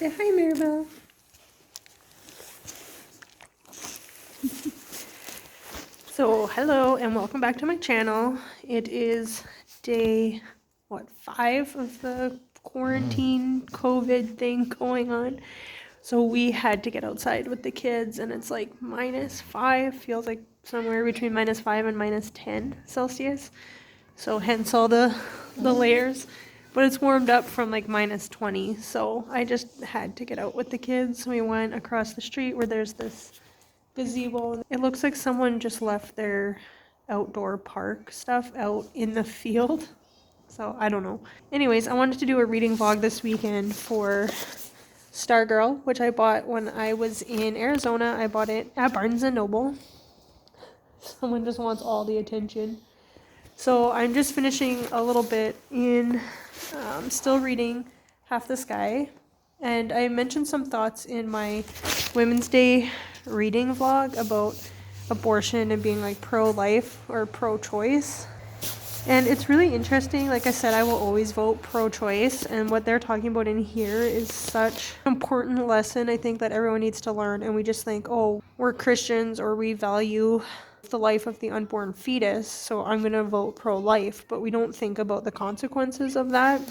Say hi, Maribel. So, hello and welcome back to my channel. It is day, 5 of the quarantine COVID thing going on. So we had to get outside with the kids and it's like -5, feels like somewhere between -5 and -10 Celsius. So hence all the layers. But it's warmed up from like -20, so I just had to get out with the kids. We went across the street where there's this gazebo. It looks like someone just left their outdoor park stuff out in the field. So I don't know. Anyways, I wanted to do a reading vlog this weekend for Stargirl, which I bought when I was in Arizona. I bought it at Barnes & Noble. Someone just wants all the attention. So I'm just finishing a little bit in, still reading Half the Sky. And I mentioned some thoughts in my Women's Day reading vlog about abortion and being like pro-life or pro-choice. And it's really interesting. Like I said, I will always vote pro-choice. And what they're talking about in here is such an important lesson, I think, that everyone needs to learn. And we just think, oh, we're Christians or we value the life of the unborn fetus, so I'm going to vote pro-life. But we don't think about the consequences of that.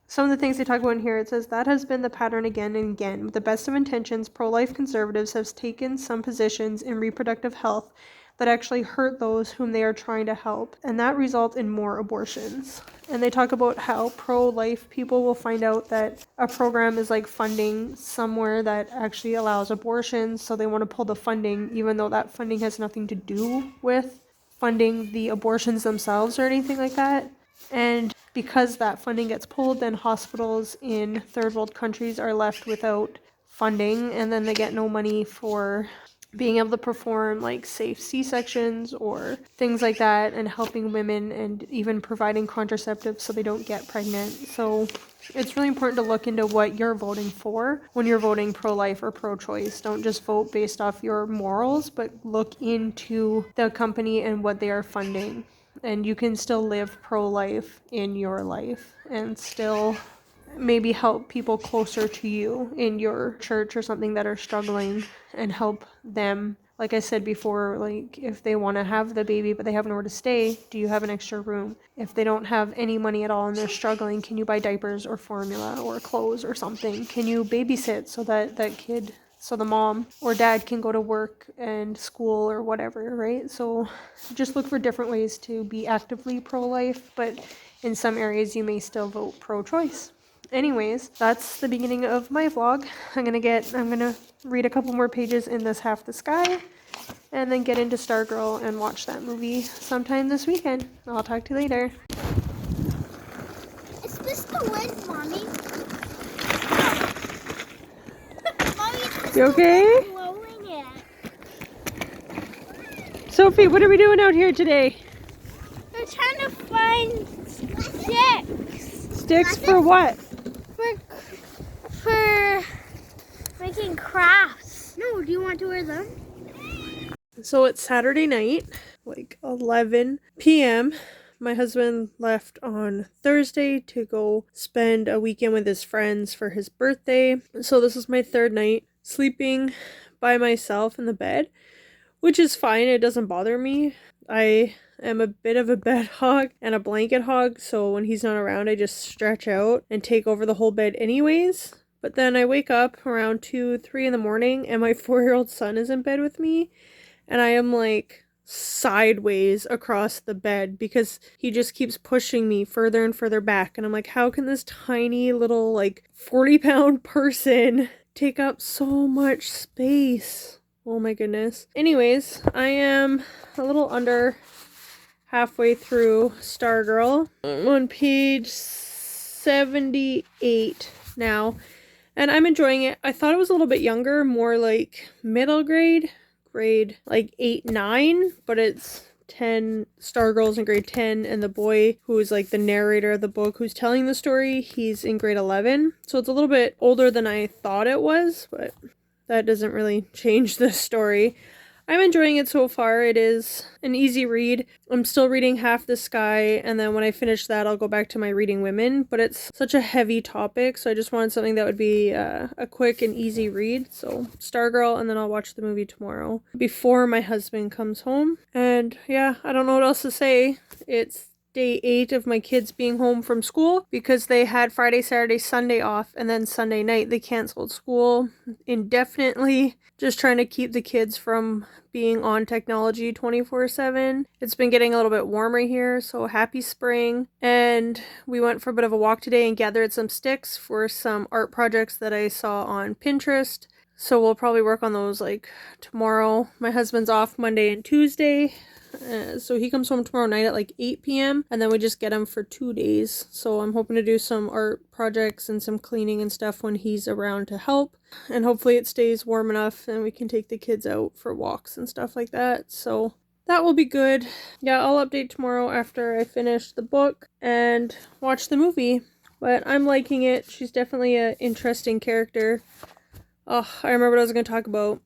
Some of the things they talk about in here, it says, that has been the pattern again and again. With the best of intentions, pro-life conservatives have taken some positions in reproductive health that actually hurt those whom they are trying to help, and that results in more abortions. And they talk about how pro-life people will find out that a program is like funding somewhere that actually allows abortions, so they want to pull the funding, even though that funding has nothing to do with funding the abortions themselves or anything like that. And because that funding gets pulled, then hospitals in third world countries are left without funding, and then they get no money for being able to perform like safe C-sections or things like that, and helping women and even providing contraceptives so they don't get pregnant. So it's really important to look into what you're voting for when you're voting pro-life or pro-choice. Don't just vote based off your morals, but look into the company and what they are funding. And you can still live pro-life in your life and still maybe help people closer to you in your church or something that are struggling, and help them. Like I said before, like if they want to have the baby but they have nowhere to stay, do you have an extra room? If they don't have any money at all and they're struggling, can you buy diapers or formula or clothes or something? Can you babysit so that kid, so the mom or dad can go to work and school or whatever, right? So just look for different ways to be actively pro-life, but in some areas you may still vote pro-choice. Anyways, that's the beginning of my vlog. I'm gonna read a couple more pages in this Half the Sky, and then get into Stargirl and watch that movie sometime this weekend. I'll talk to you later. Is this the wind, Mommy? Mommy, You okay? blowing it. Sophie, what are we doing out here today? We're trying to find sticks. Sticks for what? For making crafts. No, do you want to wear them? So it's Saturday night, like 11 p.m. My husband left on Thursday to go spend a weekend with his friends for his birthday. So this is my third night sleeping by myself in the bed, which is fine. It doesn't bother me. I am a bit of a bed hog and a blanket hog, so when he's not around, I just stretch out and take over the whole bed anyways. But then I wake up around 2, 3 in the morning, and my 4-year-old son is in bed with me, and I am like sideways across the bed because he just keeps pushing me further and further back. And I'm like, how can this tiny little like 40-pound person take up so much space? Oh my goodness. Anyways, I am a little under halfway through Stargirl. I'm on page 78 now, and I'm enjoying it. I thought it was a little bit younger, more like middle grade like 8, 9, but it's 10 Stargirls in grade 10, and the boy who is like the narrator of the book who's telling the story, he's in grade 11. So it's a little bit older than I thought it was, but that doesn't really change the story. I'm enjoying it so far. It is an easy read. I'm still reading Half the Sky, and then when I finish that, I'll go back to my Reading Women, but it's such a heavy topic, so I just wanted something that would be a quick and easy read. So Stargirl, and then I'll watch the movie tomorrow before my husband comes home. And yeah, I don't know what else to say. It's day 8 of my kids being home from school because they had Friday, Saturday, Sunday off, and then Sunday night they canceled school indefinitely, just trying to keep the kids from being on technology 24/7. It's been getting a little bit warmer here, so happy spring. And we went for a bit of a walk today and gathered some sticks for some art projects that I saw on Pinterest. So we'll probably work on those like tomorrow. My husband's off Monday and Tuesday. So he comes home tomorrow night at like 8 p.m. and then we just get him for 2 days. So I'm hoping to do some art projects and some cleaning and stuff when he's around to help. And hopefully it stays warm enough and we can take the kids out for walks and stuff like that. So that will be good. Yeah, I'll update tomorrow after I finish the book and watch the movie. But I'm liking it. She's definitely an interesting character. Oh, I remember what I was going to talk about.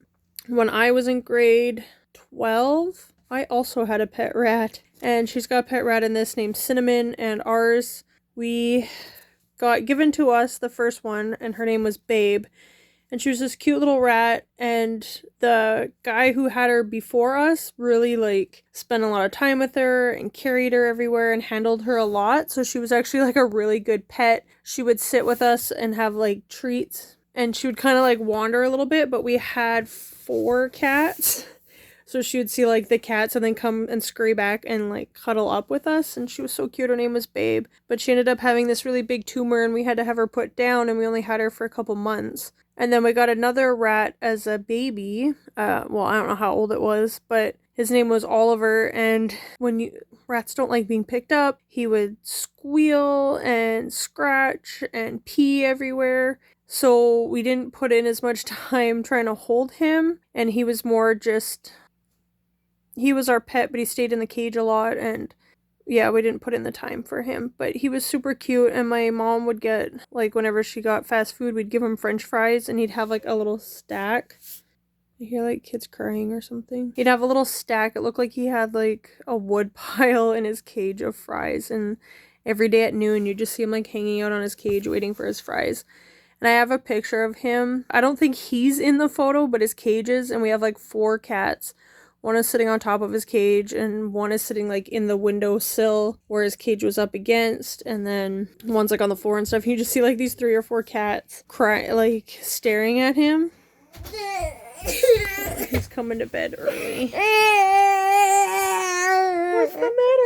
When I was in grade 12, I also had a pet rat. And she's got a pet rat in this named Cinnamon, and ours, we got given to us the first one, and her name was Babe. And she was this cute little rat, and the guy who had her before us really like spent a lot of time with her and carried her everywhere and handled her a lot. So she was actually like a really good pet. She would sit with us and have like treats, and she would kind of like wander a little bit, but we had 4 cats. So she would see like the cats and then come and scurry back and like cuddle up with us. And she was so cute. Her name was Babe. But she ended up having this really big tumor and we had to have her put down, and we only had her for a couple months. And then we got another rat as a baby. Well, I don't know how old it was, but his name was Oliver. And when rats don't like being picked up, he would squeal and scratch and pee everywhere. So we didn't put in as much time trying to hold him. And he was more just... He was our pet, but he stayed in the cage a lot, and yeah, we didn't put in the time for him. But he was super cute, and my mom would get, like, whenever she got fast food, we'd give him french fries, and he'd have, like, a little stack. I hear, like, kids crying or something. He'd have a little stack. It looked like he had, like, a wood pile in his cage of fries, and every day at noon, you'd just see him, like, hanging out on his cage waiting for his fries. And I have a picture of him. I don't think he's in the photo, but his cage is, and we have, like, 4 cats. One is sitting on top of his cage, and one is sitting like in the windowsill where his cage was up against, and then one's like on the floor and stuff. You just see like these 3 or 4 cats cry, like staring at him. He's coming to bed early. What's the matter,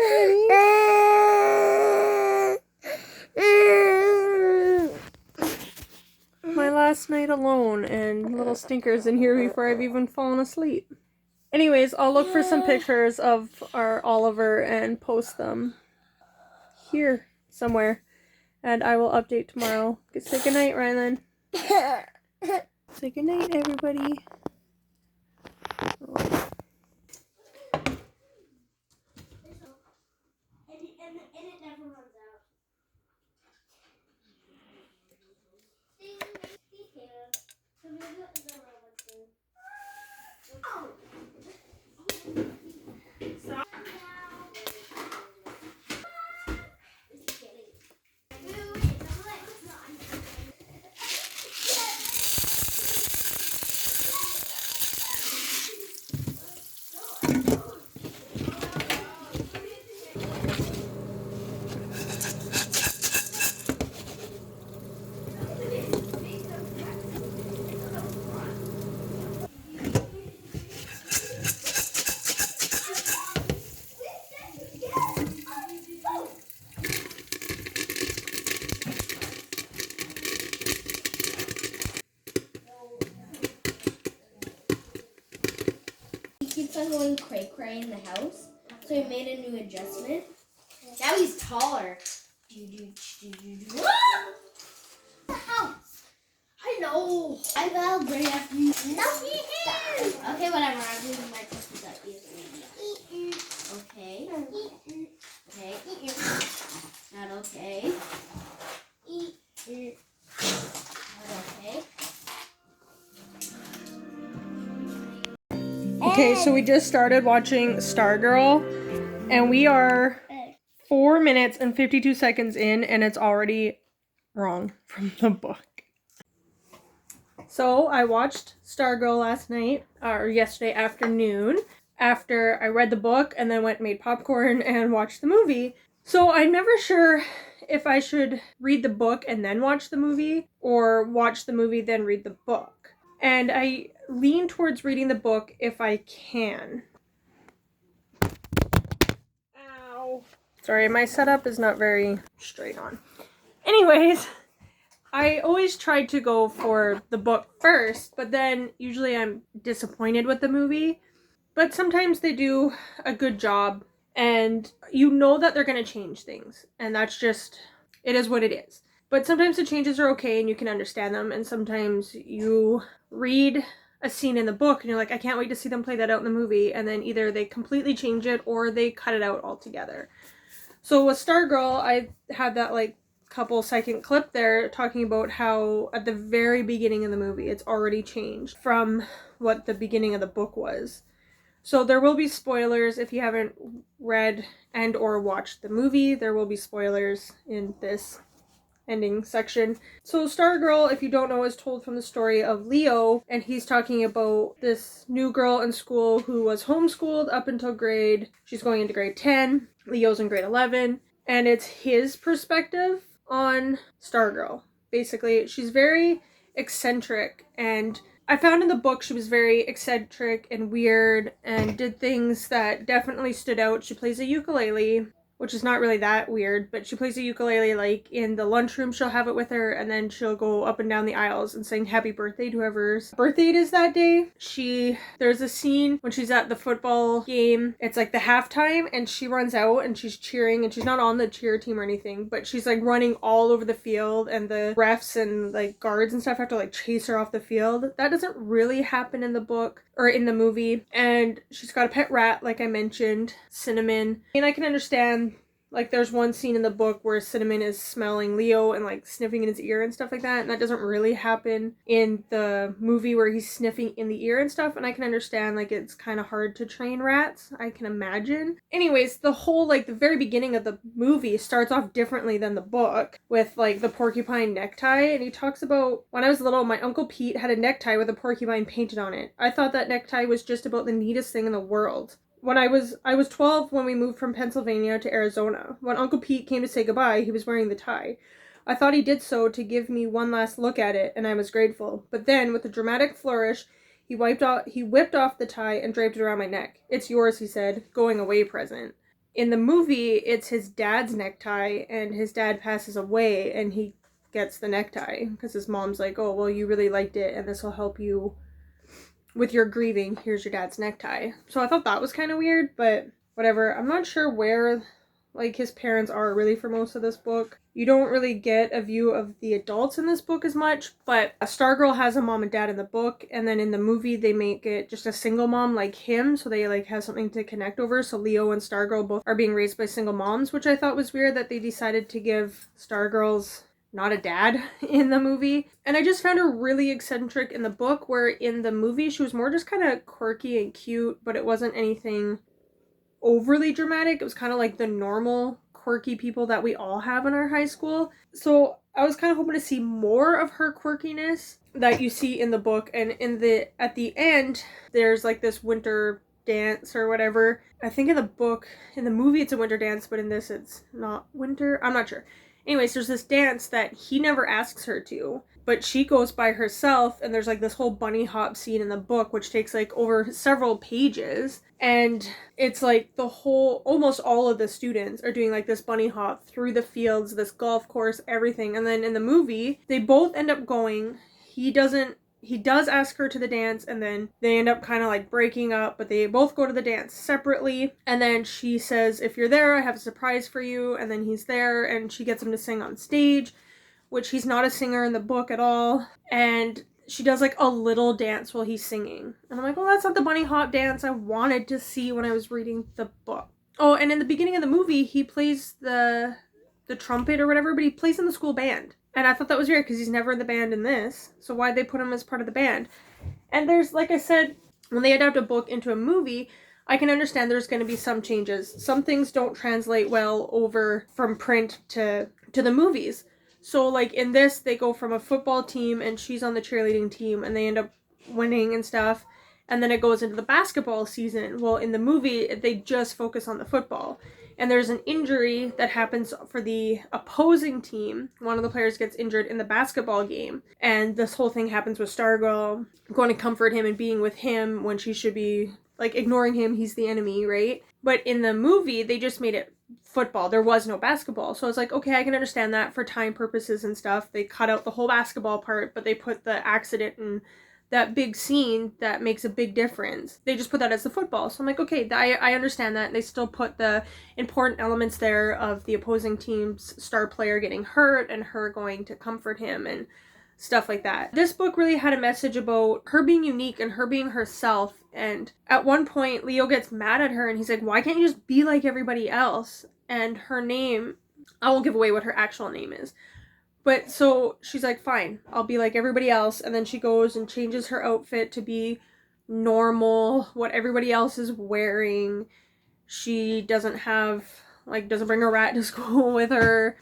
honey? My last night alone, and little Stinker's in here before I've even fallen asleep. Anyways, I'll look for some pictures of our Oliver and post them here somewhere. And I will update tomorrow. Say goodnight, Rylan. Say goodnight, everybody. And it never runs out. He keeps on going cray-cray in the house, so he made a new adjustment. Now he's taller. The house. I know. I will bring after you. No, he is. Okay, whatever. I'm leaving my cookies at you. Okay. Okay. Not okay. Not okay. Okay, so we just started watching Stargirl, and we are 4 minutes and 52 seconds in, and it's already wrong from the book. So I watched Stargirl last night, or yesterday afternoon, after I read the book, and then went and made popcorn and watched the movie. So I'm never sure if I should read the book and then watch the movie, or watch the movie then read the book. And I lean towards reading the book if I can. Ow. Sorry, my setup is not very straight on. Anyways, I always tried to go for the book first, but then usually I'm disappointed with the movie. But sometimes they do a good job, and you know that they're going to change things, and that's just, it is what it is. But sometimes the changes are okay and you can understand them, and sometimes you read a scene in the book and you're like, I can't wait to see them play that out in the movie, and then either they completely change it or they cut it out altogether. So with Stargirl, I had that like couple second clip there talking about how at the very beginning of the movie it's already changed from what the beginning of the book was. So there will be spoilers if you haven't read and or watched the movie. There will be spoilers in this ending section. So Stargirl, if you don't know, is told from the story of Leo, and he's talking about this new girl in school who was homeschooled up until she's going into grade 10. Leo's in grade 11, and it's his perspective on Stargirl. Basically, she's very eccentric, and I found in the book she was very eccentric and weird and did things that definitely stood out. She plays a ukulele, which is not really that weird, but she plays a ukulele like in the lunchroom. She'll have it with her, and then she'll go up and down the aisles and sing happy birthday to whoever's birthday it is that day. There's a scene when she's at the football game. It's like the halftime, and she runs out and she's cheering, and she's not on the cheer team or anything, but she's like running all over the field, and the refs and like guards and stuff have to like chase her off the field. That doesn't really happen in the book or in the movie. And she's got a pet rat, like I mentioned, Cinnamon. And I can understand, like, there's one scene in the book where Cinnamon is smelling Leo and like sniffing in his ear and stuff like that, and that doesn't really happen in the movie where he's sniffing in the ear and stuff. And I can understand, like, it's kind of hard to train rats, I can imagine. Anyways, the whole, like, the very beginning of the movie starts off differently than the book, with like the porcupine necktie. And he talks about, when I was little, my Uncle Pete had a necktie with a porcupine painted on it. I thought that necktie was just about the neatest thing in the world. When I was 12 when we moved from Pennsylvania to Arizona. When Uncle Pete came to say goodbye, he was wearing the tie. I thought he did so to give me one last look at it, and I was grateful. But then, with a dramatic flourish, he whipped off the tie and draped it around my neck. It's yours, he said, going away present. In the movie, it's his dad's necktie, and his dad passes away, and he gets the necktie, because his mom's like, oh, well, you really liked it, and this will help you with your grieving. Here's your dad's necktie. So I thought that was kind of weird, but whatever. I'm not sure where, like, his parents are really for most of this book. You don't really get a view of the adults in this book as much, but Stargirl has a mom and dad in the book, and then in the movie they make it just a single mom like him, so they like have something to connect over. So Leo and Stargirl both are being raised by single moms, which I thought was weird that they decided to give Stargirl's not a dad in the movie. And I just found her really eccentric in the book, where in the movie she was more just kind of quirky and cute, but it wasn't anything overly dramatic. It was kind of like the normal quirky people that we all have in our high school. So I was kind of hoping to see more of her quirkiness that you see in the book. And at the end, there's like this winter dance or whatever. I think in the movie it's a winter dance, but in this it's not winter. I'm not sure. Anyways, there's this dance that he never asks her to, but she goes by herself, and there's like this whole bunny hop scene in the book, which takes like over several pages, and it's like almost all of the students are doing like this bunny hop through the fields, this golf course, everything. And then in the movie, they both end up going. He does ask her to the dance, and then they end up kind of like breaking up, but they both go to the dance separately. And then she says, if you're there, I have a surprise for you. And then he's there, and she gets him to sing on stage, which he's not a singer in the book at all. And she does like a little dance while he's singing. And I'm like, well, that's not the bunny hop dance I wanted to see when I was reading the book. Oh, and in the beginning of the movie, he plays the trumpet or whatever, but he plays in the school band. And I thought that was weird because he's never in the band in this. So why'd they put him as part of the band? And there's, like I said, when they adapt a book into a movie, I can understand there's going to be some changes. Some things don't translate well over from print to the movies. So like in this, they go from a football team and she's on the cheerleading team and they end up winning and stuff. And then it goes into the basketball season. Well, in the movie, they just focus on the football. And there's an injury that happens for the opposing team. One of the players gets injured in the basketball game. And this whole thing happens with Stargirl going to comfort him and being with him when she should be like ignoring him. He's the enemy, right? But in the movie, they just made it football. There was no basketball. So it's like, okay, I can understand that for time purposes and stuff. They cut out the whole basketball part, but they put the accident and that big scene that makes a big difference. They just put that as the football. So I'm like, okay, I understand that. They still put the important elements there of the opposing team's star player getting hurt and her going to comfort him and stuff like that. This book really had a message about her being unique and her being herself. And at one point, Leo gets mad at her and he's like, why can't you just be like everybody else? And her name, I won't give away what her actual name is. But so she's like, fine, I'll be like everybody else. And then she goes and changes her outfit to be normal, what everybody else is wearing. She doesn't bring a rat to school with her.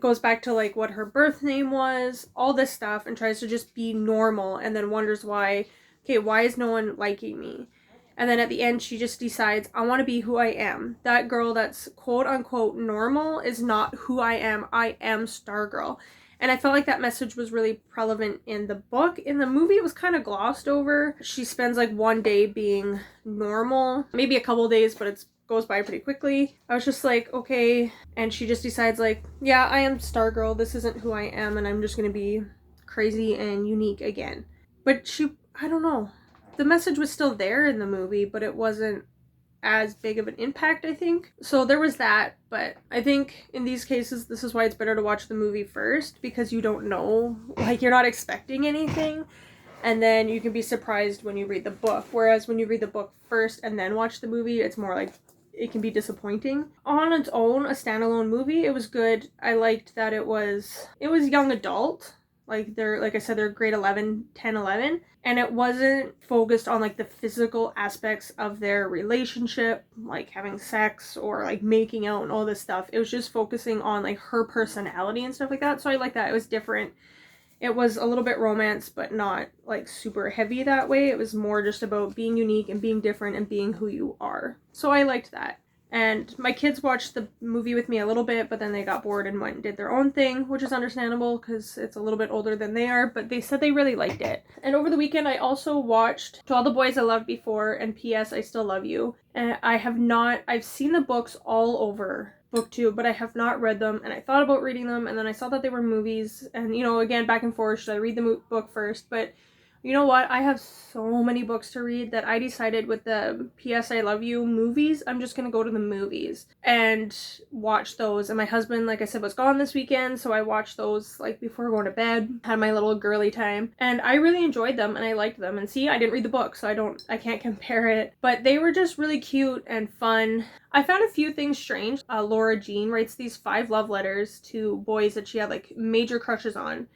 Goes back to like what her birth name was, all this stuff, and tries to just be normal, and then wonders why is no one liking me? And then at the end, she just decides, I want to be who I am. That girl that's quote unquote normal is not who I am. I am Stargirl. And I felt like that message was really relevant in the book. In the movie, it was kind of glossed over. She spends like one day being normal, maybe a couple days, but it goes by pretty quickly. I was just like, okay. And she just decides like, yeah, I am Stargirl. This isn't who I am. And I'm just going to be crazy and unique again. But I don't know. The message was still there in the movie, but it wasn't as big of an impact, I think. So there was that, but I think in these cases, this is why it's better to watch the movie first, because you don't know, like you're not expecting anything, and then you can be surprised when you read the book. Whereas when you read the book first and then watch the movie, it's more like it can be disappointing. On its own, a standalone movie, it was good. I liked that it was young adult. Like I said, they're grade 11, 10, 11. And it wasn't focused on like the physical aspects of their relationship, like having sex or like making out and all this stuff. It was just focusing on like her personality and stuff like that. So I like that. It was different. It was a little bit romance, but not like super heavy that way. It was more just about being unique and being different and being who you are. So I liked that. And my kids watched the movie with me a little bit, but then they got bored and went and did their own thing, which is understandable because it's a little bit older than they are, but they said they really liked it. And over the weekend, I also watched To All the Boys I Loved Before and P.S. I Still Love You. And I've seen the books all over BookTube, but I have not read them, and I thought about reading them, and then I saw that they were movies, and again, back and forth, should I read the book first? But you know what? I have so many books to read that I decided with the P.S. I Love You movies, I'm just going to go to the movies and watch those. And my husband, like I said, was gone this weekend, so I watched those like before going to bed, had my little girly time. And I really enjoyed them and I liked them. And see, I didn't read the book, so I can't compare it. But they were just really cute and fun. I found a few things strange. Laura Jean writes these 5 love letters to boys that she had like major crushes on.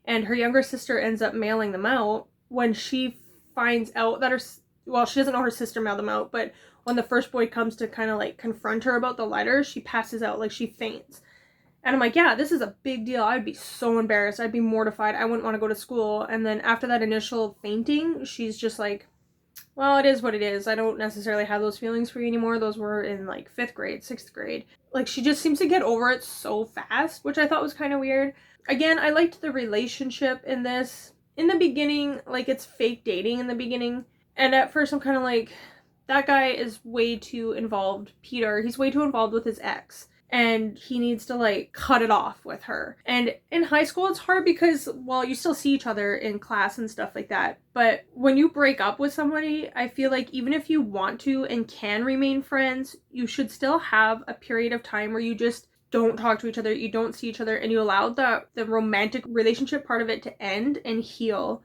And her younger sister ends up mailing them out when she finds out that she doesn't know her sister mailed them out, but when the first boy comes to kind of like confront her about the letter, she passes out, like she faints. And I'm like, yeah, this is a big deal. I'd be so embarrassed. I'd be mortified. I wouldn't want to go to school. And then after that initial fainting, she's just like, well, it is what it is. I don't necessarily have those feelings for you anymore. Those were in like 5th grade, 6th grade. Like she just seems to get over it so fast, which I thought was kind of weird. Again, I liked the relationship in this. In the beginning, like it's fake dating in the beginning. And at first I'm kind of like, that guy is way too involved. Peter, he's way too involved with his ex. And he needs to like cut it off with her. And in high school, it's hard because, well, you still see each other in class and stuff like that. But when you break up with somebody, I feel like even if you want to and can remain friends, you should still have a period of time where you just don't talk to each other, you don't see each other, and you allow the romantic relationship part of it to end and heal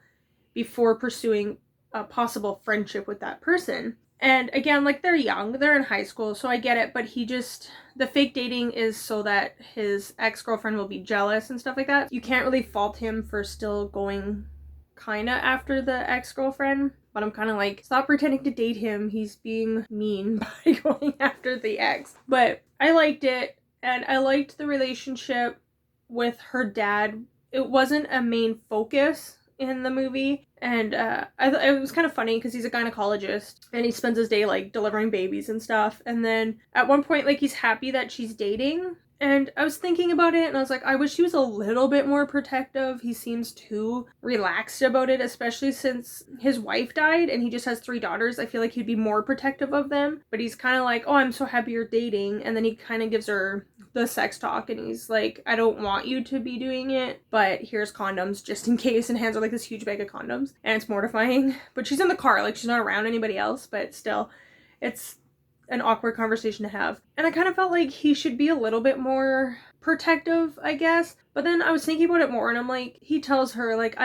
before pursuing a possible friendship with that person. And again, like they're young, they're in high school, so I get it, but the fake dating is so that his ex-girlfriend will be jealous and stuff like that. You can't really fault him for still going kind of after the ex-girlfriend, but I'm kind of like, stop pretending to date him. He's being mean by going after the ex. But I liked it, and I liked the relationship with her dad. It wasn't a main focus in the movie, and it was kind of funny because he's a gynecologist and he spends his day like delivering babies and stuff, and then at one point like he's happy that she's dating, and I was thinking about it and I was like, I wish he was a little bit more protective. He seems too relaxed about it, especially since his wife died and he just has 3 daughters. I feel like he'd be more protective of them, but he's kind of like, oh, I'm so happy you're dating, and then he kind of gives her the sex talk and he's like, I don't want you to be doing it, but here's condoms just in case, and hands her like this huge bag of condoms, and it's mortifying. But she's in the car, like she's not around anybody else, but still, it's an awkward conversation to have. And I kind of felt like he should be a little bit more protective, I guess. But then I was thinking about it more and I'm like, he tells her like,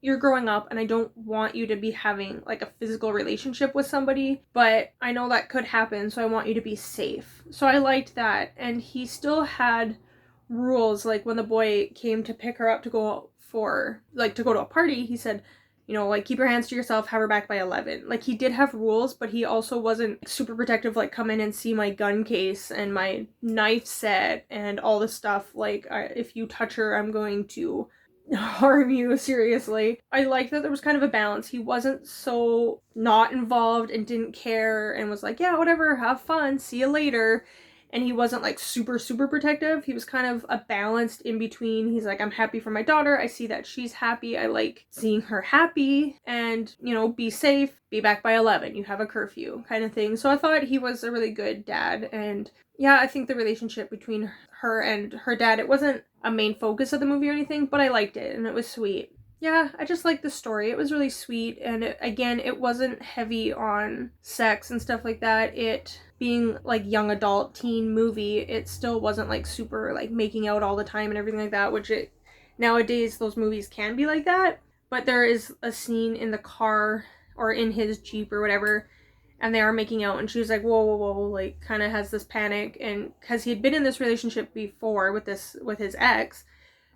you're growing up and I don't want you to be having like a physical relationship with somebody, but I know that could happen, so I want you to be safe. So I liked that. And he still had rules, like when the boy came to pick her up to go to a party, he said, like, keep your hands to yourself, have her back by 11. Like, he did have rules, but he also wasn't super protective, like, come in and see my gun case and my knife set and all this stuff. Like, if you touch her, I'm going to harm you seriously. I like that there was kind of a balance. He wasn't so not involved and didn't care and was like, yeah, whatever, have fun, see you later. And he wasn't like super protective. He was kind of a balanced in between. He's like, I'm happy for my daughter, I see that she's happy, I like seeing her happy, and be safe, be back by 11, you have a curfew kind of thing. So I thought he was a really good dad. And yeah, I think the relationship between her and her dad, it wasn't a main focus of the movie or anything, but I liked it and it was sweet. Yeah, I just liked the story. It was really sweet, and it wasn't heavy on sex and stuff like that. It being like young adult teen movie, it still wasn't like super like making out all the time and everything like that, which nowadays those movies can be like that. But there is a scene in the car or in his Jeep or whatever, and they are making out, and she's like, whoa, like kind of has this panic, and because he had been in this relationship before with his ex,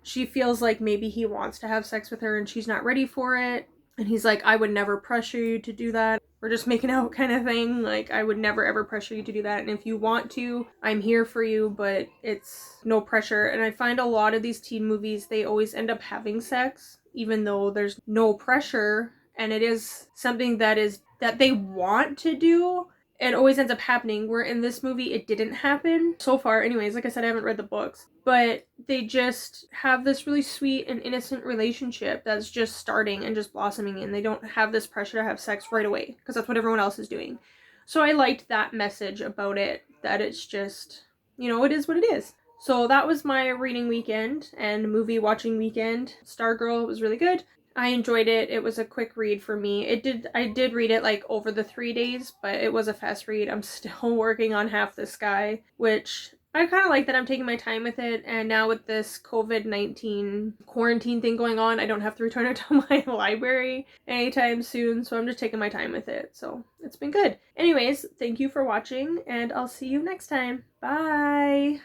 she feels like maybe he wants to have sex with her and she's not ready for it. And he's like, I would never pressure you to do that. We're just making out kind of thing. Like, I would never ever pressure you to do that. And if you want to, I'm here for you, but it's no pressure. And I find a lot of these teen movies, they always end up having sex, even though there's no pressure. And it is something that they want to do. It always ends up happening, where in this movie it didn't happen so far. Anyways, like I said, I haven't read the books, but they just have this really sweet and innocent relationship that's just starting and just blossoming, and they don't have this pressure to have sex right away because that's what everyone else is doing. So I liked that message about it, that it's just, it is what it is. So that was my reading weekend and movie watching weekend. Stargirl was really good. I enjoyed it. It was a quick read for me. I did read it like over the 3 days, but it was a fast read. I'm still working on Half the Sky, which I kind of like that I'm taking my time with it. And now with this COVID-19 quarantine thing going on, I don't have to return it to my library anytime soon. So I'm just taking my time with it. So it's been good. Anyways, thank you for watching, and I'll see you next time. Bye!